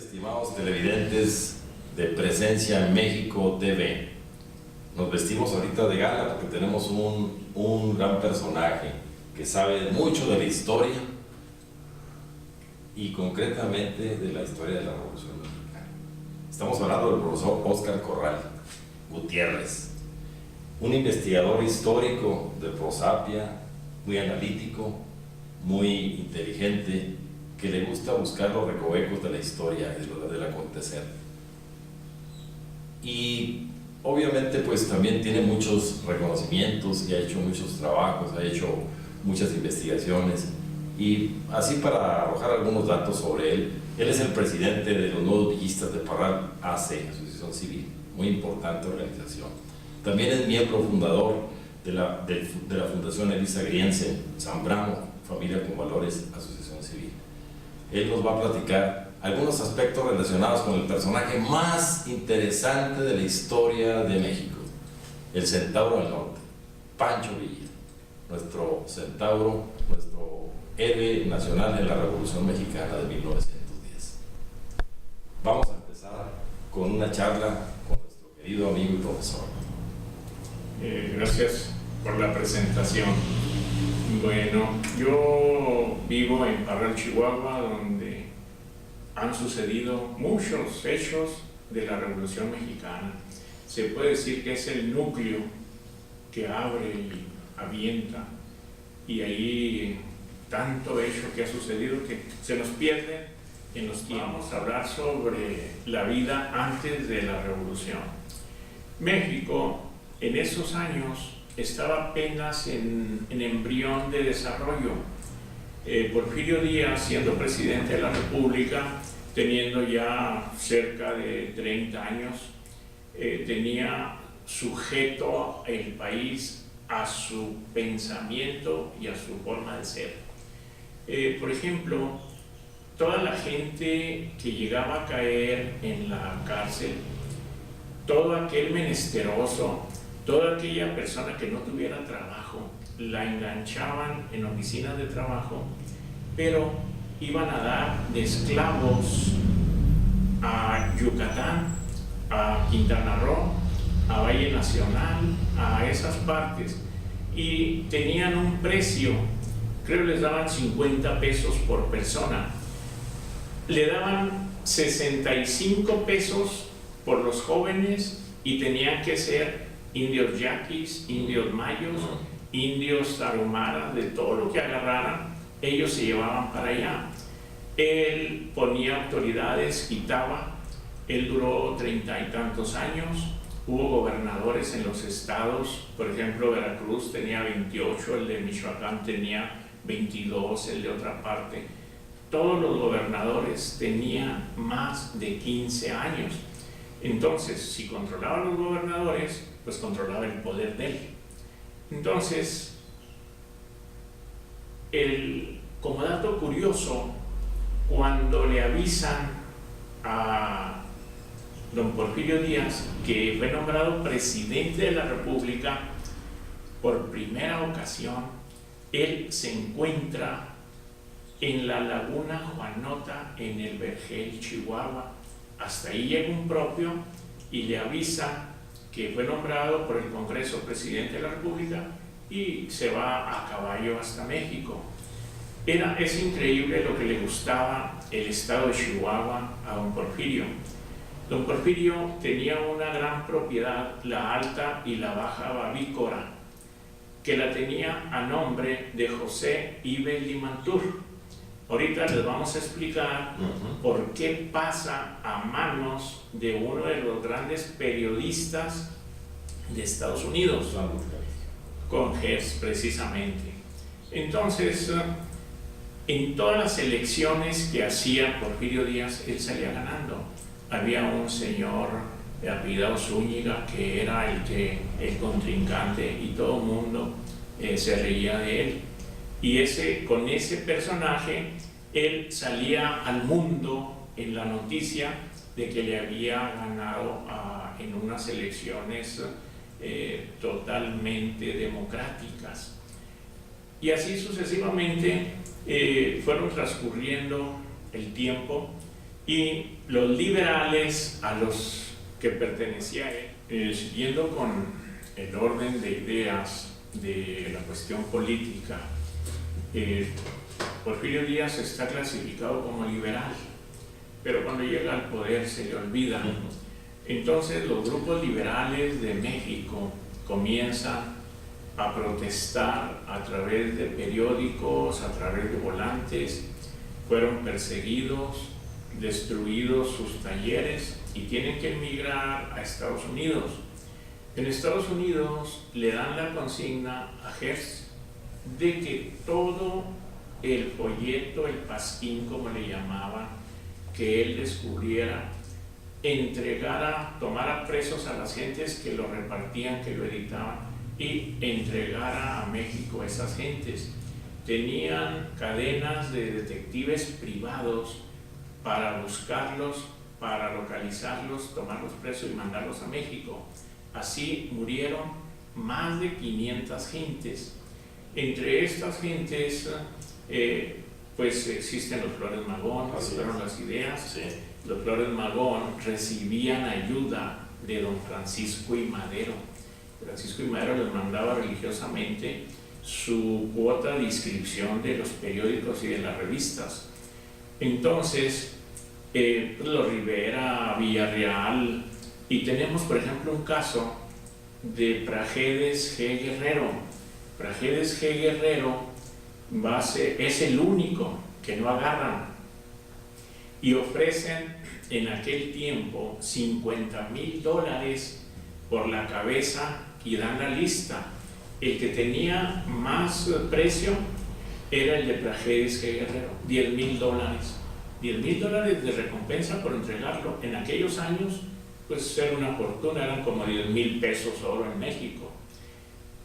Estimados televidentes de Presencia en México TV, nos vestimos ahorita de gala porque tenemos un gran personaje que sabe mucho de la historia y concretamente de la historia de la Revolución Mexicana. Estamos hablando del profesor Óscar Corral Gutiérrez, un investigador histórico de prosapia, muy analítico, muy inteligente, que le gusta buscar los recovecos de la historia, del acontecer. Y obviamente pues también tiene muchos reconocimientos y ha hecho muchos trabajos, ha hecho muchas investigaciones. Y así, para arrojar algunos datos sobre él es el presidente de los Nuevos Villistas de Parral AC, Asociación Civil, muy importante organización. También es miembro fundador de la Fundación Elisa Griense Zambrano, Familia con Valores, Asociación Civil. Él nos va a platicar algunos aspectos relacionados con el personaje más interesante de la historia de México, el Centauro del Norte, Pancho Villa, nuestro centauro, nuestro héroe nacional en la Revolución Mexicana de 1910. Vamos a empezar con una charla con nuestro querido amigo y profesor. Gracias por la presentación. Bueno, yo vivo en Parral, Chihuahua, donde han sucedido muchos hechos de la Revolución Mexicana. Se puede decir que es el núcleo que abre y avienta, y ahí tanto hecho que ha sucedido que se nos pierde en los tiempos. Vamos a hablar sobre la vida antes de la Revolución. México en esos años estaba apenas en embrión de desarrollo. Porfirio Díaz, siendo presidente de la República, teniendo ya cerca de 30 años, tenía sujeto el país a su pensamiento y a su forma de ser. Por ejemplo, toda la gente que llegaba a caer en la cárcel, todo aquel menesteroso, toda aquella persona que no tuviera trabajo, la enganchaban en oficinas de trabajo, pero iban a dar de esclavos a Yucatán, a Quintana Roo, a Valle Nacional, a esas partes, y tenían un precio, creo les daban 50 pesos por persona, le daban 65 pesos por los jóvenes y tenían que ser indios yaquis, indios mayos, indios tarumaras, de todo lo que agarraran, ellos se llevaban para allá. Él ponía autoridades, quitaba, él duró 30 y tantos años, hubo gobernadores en los estados, por ejemplo Veracruz tenía 28, el de Michoacán tenía 22, el de otra parte. Todos los gobernadores tenían más de 15 años. Entonces, si controlaba a los gobernadores, pues controlaba el poder de él. Entonces, como dato curioso, cuando le avisan a don Porfirio Díaz que fue nombrado presidente de la República por primera ocasión, él se encuentra en la Laguna Juanota, en el Vergel, Chihuahua. Hasta ahí llega un propio y le avisa que fue nombrado por el Congreso presidente de la República y se va a caballo hasta México. Es increíble lo que le gustaba el estado de Chihuahua a don Porfirio. Don Porfirio tenía una gran propiedad, la Alta y la Baja Bavícora, que la tenía a nombre de José Ibel Limantur. Ahorita les vamos a explicar por qué pasa a manos de uno de los grandes periodistas de Estados Unidos, con Hess precisamente. Entonces, en todas las elecciones que hacía Porfirio Díaz, él salía ganando. Había un señor de apellidado Zúñiga que era el contrincante y todo el mundo se reía de él. Y con ese personaje, él salía al mundo en la noticia de que le había ganado en unas elecciones totalmente democráticas. Y así sucesivamente fueron transcurriendo el tiempo Y los liberales a los que pertenecía él, siguiendo con el orden de ideas de la cuestión política, Porfirio Díaz está clasificado como liberal, pero cuando llega al poder se le olvida. Entonces los grupos liberales de México comienzan a protestar a través de periódicos, a través de volantes, fueron perseguidos, destruidos sus talleres y tienen que emigrar a Estados Unidos. En Estados Unidos le dan la consigna a Hearst de que todo el folleto, el pasquín como le llamaban, que él descubriera, entregara, tomara presos a las gentes que lo repartían, que lo editaban, y entregara a México a esas gentes. Tenían cadenas de detectives privados para buscarlos, para localizarlos, tomarlos presos y mandarlos a México. Así murieron más de 500 gentes. Entre estas gentes, pues existen los Flores Magón, que fueron las ideas. Sí. Los Flores Magón recibían ayuda de don Francisco I. Madero. Francisco I. Madero les mandaba religiosamente su cuota de inscripción de los periódicos y de las revistas. Entonces, los Rivera, Villarreal, y tenemos por ejemplo un caso de Prajedes G. Guerrero. Prajedes G. Guerrero es el único que no agarran y ofrecen en aquel tiempo $50,000 por la cabeza y dan la lista. El que tenía más precio era el de Prajedes G. Guerrero, $10,000. $10,000 de recompensa por entregarlo. En aquellos años, pues era una fortuna, eran como 10,000 pesos oro en México.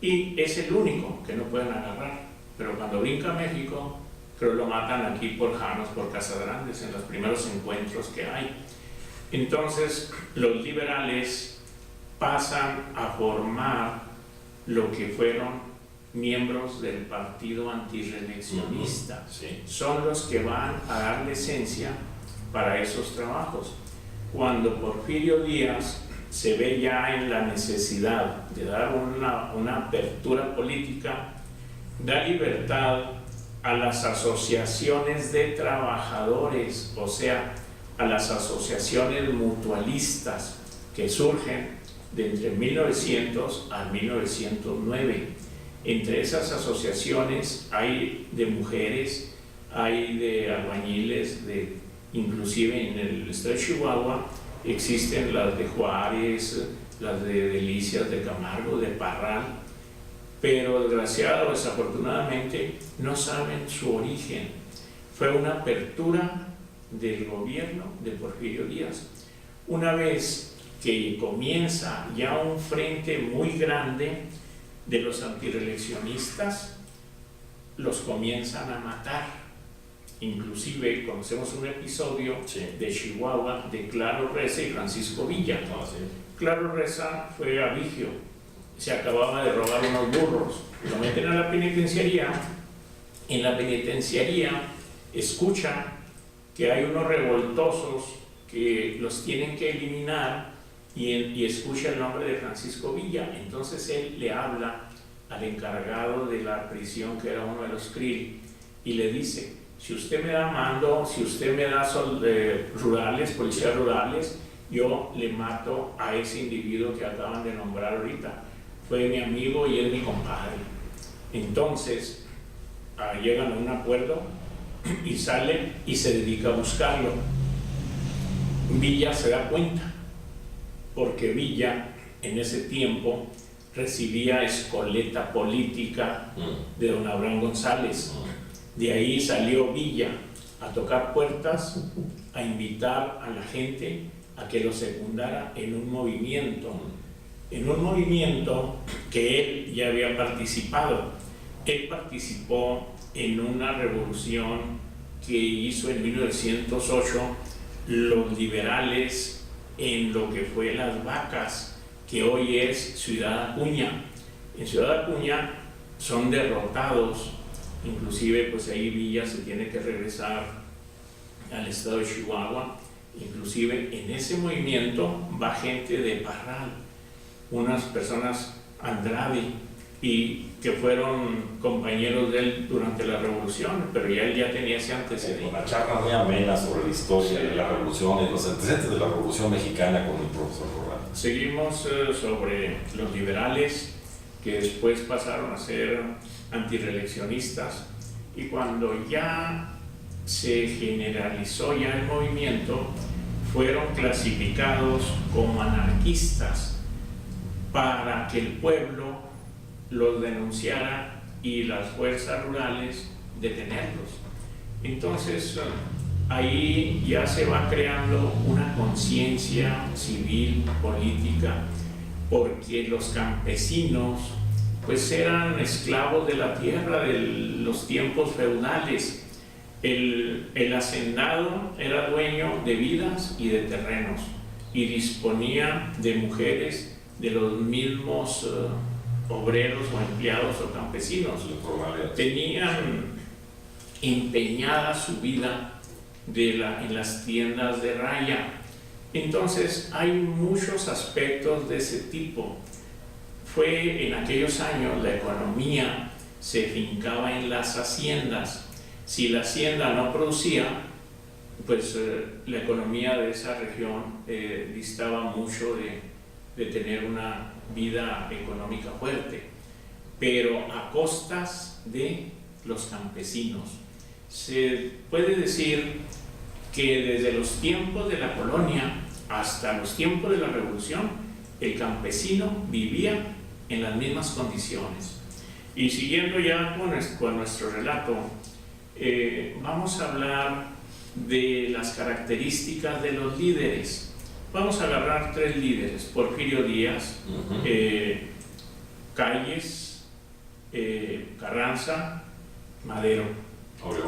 Y es el único que no pueden agarrar. Pero cuando brinca a México, creo lo matan aquí por Janos, por Casagrandes, en los primeros encuentros que hay. Entonces, los liberales pasan a formar lo que fueron miembros del partido antirreeleccionista. Sí. Son los que van a dar licencia para esos trabajos. Cuando Porfirio Díaz se ve ya en la necesidad de dar una apertura política, da libertad a las asociaciones de trabajadores, o sea, a las asociaciones mutualistas que surgen de entre 1900 a 1909. Entre esas asociaciones hay de mujeres, hay de albañiles, inclusive en el estado de Chihuahua existen las de Juárez, las de Delicias, de Camargo, de Parral, pero desgraciado o desafortunadamente no saben su origen. Fue una apertura del gobierno de Porfirio Díaz. Una vez que comienza ya un frente muy grande de los antirreeleccionistas, los comienzan a matar. Inclusive conocemos un episodio de Chihuahua de Claro Reza y Francisco Villa. Claro Reza fue a Vigio, se acababa de robar unos burros, lo meten a la penitenciaría. En la penitenciaría escuchan que hay unos revoltosos que los tienen que eliminar y escucha el nombre de Francisco Villa. Entonces él le habla al encargado de la prisión, que era uno de los CRIL, y le dice: si usted me da mando, si usted me da rurales, policías rurales, yo le mato a ese individuo que acaban de nombrar ahorita. Fue mi amigo y es mi compadre. Entonces llegan a un acuerdo y sale y se dedica a buscarlo. Villa se da cuenta, porque Villa en ese tiempo recibía escoleta política de don Abraham González. De ahí salió Villa a tocar puertas, a invitar a la gente a que lo secundara en un movimiento que él ya había participado. Él participó en una revolución que hizo en 1908 los liberales en lo que fue Las Vacas, que hoy es Ciudad Acuña. En Ciudad Acuña son derrotados, inclusive pues ahí Villa se tiene que regresar al estado de Chihuahua, Inclusive en ese movimiento va gente de Parral, unas personas Andrade, y que fueron compañeros de él durante la revolución, pero ya él ya tenía ese antecedente. Una charla muy amena sobre la historia de la revolución y los antecedentes de la revolución mexicana con el profesor Corral. Seguimos sobre los liberales, que después pasaron a ser antireeleccionistas, y cuando ya se generalizó ya el movimiento, fueron clasificados como anarquistas para que el pueblo los denunciara y las fuerzas rurales detenerlos. Entonces ahí ya se va creando una conciencia civil, política, porque los campesinos pues eran esclavos de la tierra de los tiempos feudales. El hacendado era dueño de vidas y de terrenos y disponía de mujeres de los mismos obreros o empleados o campesinos. Tenían empeñada su vida en las tiendas de raya. Entonces hay muchos aspectos de ese tipo. Fue en aquellos años la economía se fincaba en las haciendas. Si la hacienda no producía, pues la economía de esa región distaba mucho de tener una vida económica fuerte, pero a costas de los campesinos. Se puede decir que desde los tiempos de la colonia hasta los tiempos de la revolución, el campesino vivía en las mismas condiciones. Y siguiendo ya con nuestro relato, vamos a hablar de las características de los líderes. Vamos a agarrar 3 líderes: Porfirio Díaz, Calles, Carranza, Madero,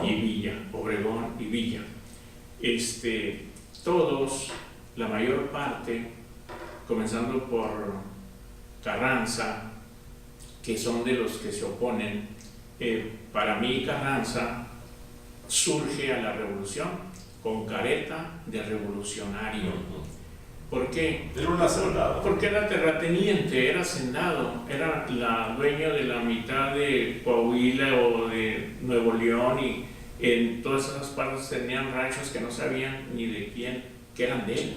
y Villa, Obregón y Villa. Todos, la mayor parte, comenzando por Carranza, que son de los que se oponen. Para mí Carranza surge a la revolución con careta de revolucionario. ¿Por qué? Era un hacendado. Porque era terrateniente, era hacendado, era la dueño de la mitad de Coahuila o de Nuevo León, y en todas esas partes tenían ranchos que no sabían ni de quién, que eran de él.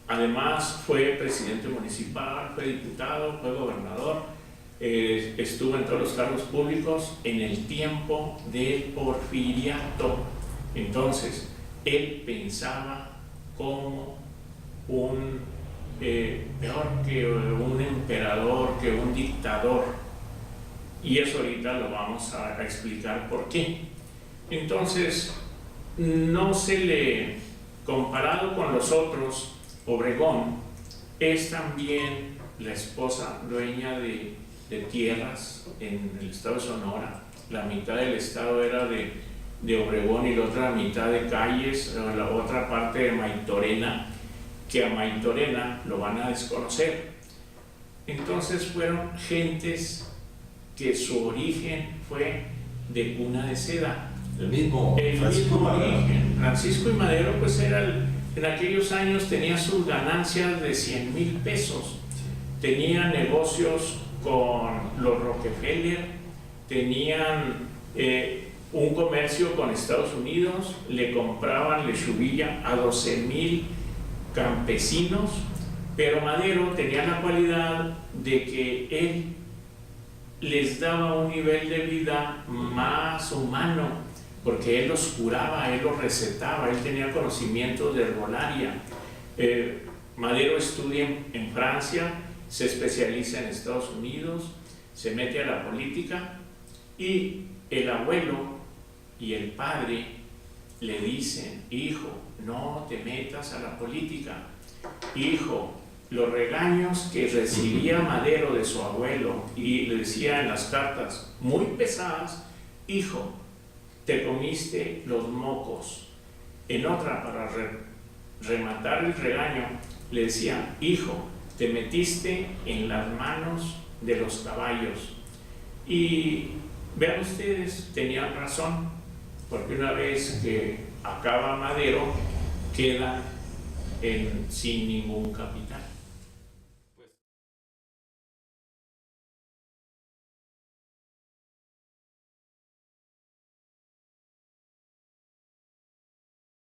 Además fue presidente municipal, fue diputado, fue gobernador, estuvo en todos los cargos públicos en el tiempo del porfiriato. Entonces él pensaba como peor que un emperador, que un dictador, y eso ahorita lo vamos a explicar por qué. Entonces, no se le, comparado con los otros, Obregón es también la esposa dueña de tierras en el estado de Sonora. La mitad del estado era de Obregón y la otra mitad de Calles, la otra parte de Maytorena, que a Maytorena lo van a desconocer. Entonces fueron gentes que su origen fue de cuna de seda. El mismo origen. Francisco y Madero, pues en aquellos años tenía sus ganancias de 100,000 pesos. Tenían negocios con los Rockefeller, tenían un comercio con Estados Unidos, le compraban lechuvilla a 12,000 campesinos, pero Madero tenía la cualidad de que él les daba un nivel de vida más humano, porque él los curaba, él los recetaba, él tenía conocimientos de herbolaria. Madero estudia en Francia, se especializa en Estados Unidos, se mete a la política, y el abuelo y el padre le dicen: hijo, no te metas a la política. Hijo, los regaños que recibía Madero de su abuelo, y le decía en las cartas muy pesadas: hijo, te comiste los mocos. En otra, para rematar el regaño, le decía: hijo, te metiste en las manos de los caballos. Y vean ustedes, tenían razón, porque una vez que acaba Madero, quedan sin ningún capital.